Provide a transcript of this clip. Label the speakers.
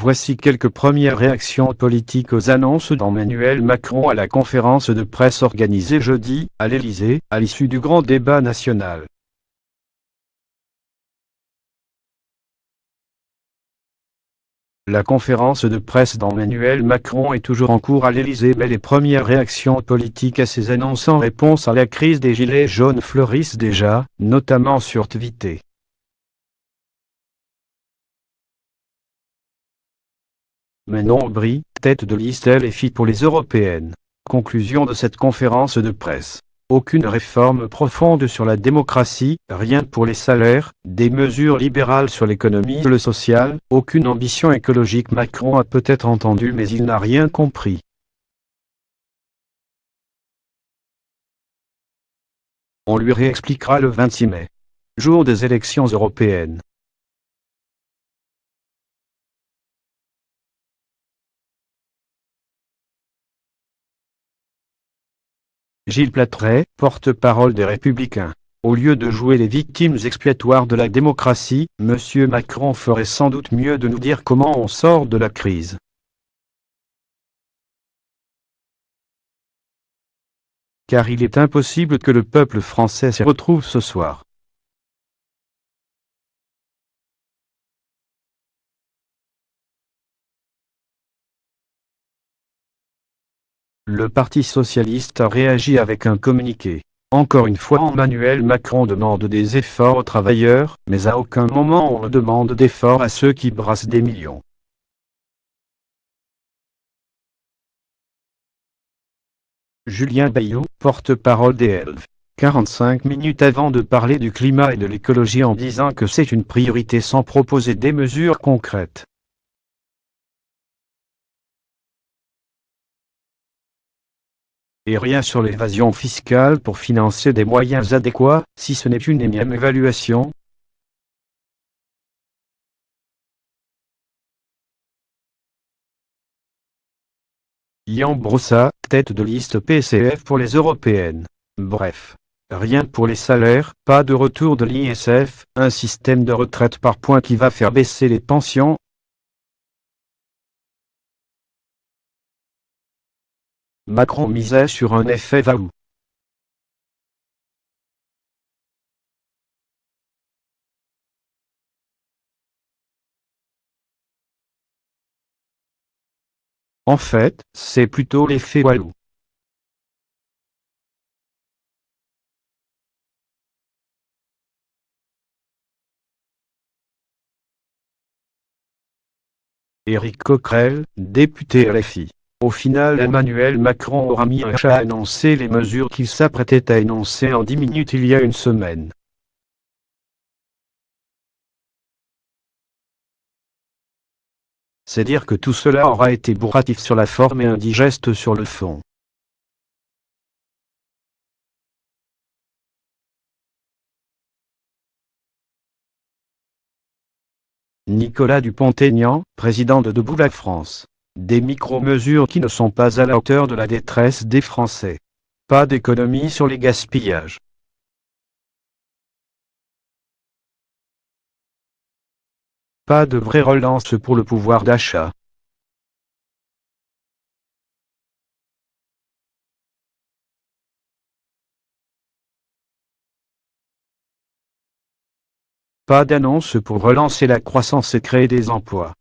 Speaker 1: Voici quelques premières réactions politiques aux annonces d'Emmanuel Macron à la conférence de presse organisée jeudi, à l'Élysée, à l'issue du grand débat national. La conférence de presse d'Emmanuel Macron est toujours en cours à l'Élysée, mais les premières réactions politiques à ces annonces en réponse à la crise des gilets jaunes fleurissent déjà, notamment sur Twitter. Manon Aubry, tête de liste LFI pour les européennes. Conclusion de cette conférence de presse. Aucune réforme profonde sur la démocratie, rien pour les salaires, des mesures libérales sur l'économie et le social, aucune ambition écologique. Macron a peut-être entendu mais il n'a rien compris. On lui réexpliquera le 26 mai. Jour des élections européennes. Gilles Plattray, porte-parole des Républicains. Au lieu de jouer les victimes expiatoires de la démocratie, M. Macron ferait sans doute mieux de nous dire comment on sort de la crise. Car il est impossible que le peuple français s'y retrouve ce soir. Le Parti socialiste a réagi avec un communiqué. Encore une fois, Emmanuel Macron demande des efforts aux travailleurs, mais à aucun moment on ne demande d'efforts à ceux qui brassent des millions. Julien Bayou, porte-parole des Elfs. 45 minutes avant de parler du climat et de l'écologie en disant que c'est une priorité sans proposer des mesures concrètes. Et rien sur l'évasion fiscale pour financer des moyens adéquats, si ce n'est une énième évaluation. Ian Brossat, tête de liste PCF pour les européennes. Bref. Rien pour les salaires, pas de retour de l'ISF, un système de retraite par points qui va faire baisser les pensions. Macron misait sur un effet waouh. En fait, c'est plutôt l'effet waouh. Éric Coquerel, député LFI. Au final, Emmanuel Macron aura mis un chat à annoncer les mesures qu'il s'apprêtait à énoncer en 10 minutes il y a une semaine. C'est dire que tout cela aura été bourratif sur la forme et indigeste sur le fond. Nicolas Dupont-Aignan, président de Debout la France. Des micro-mesures qui ne sont pas à la hauteur de la détresse des Français. Pas d'économie sur les gaspillages. Pas de vraie relance pour le pouvoir d'achat. Pas d'annonce pour relancer la croissance et créer des emplois.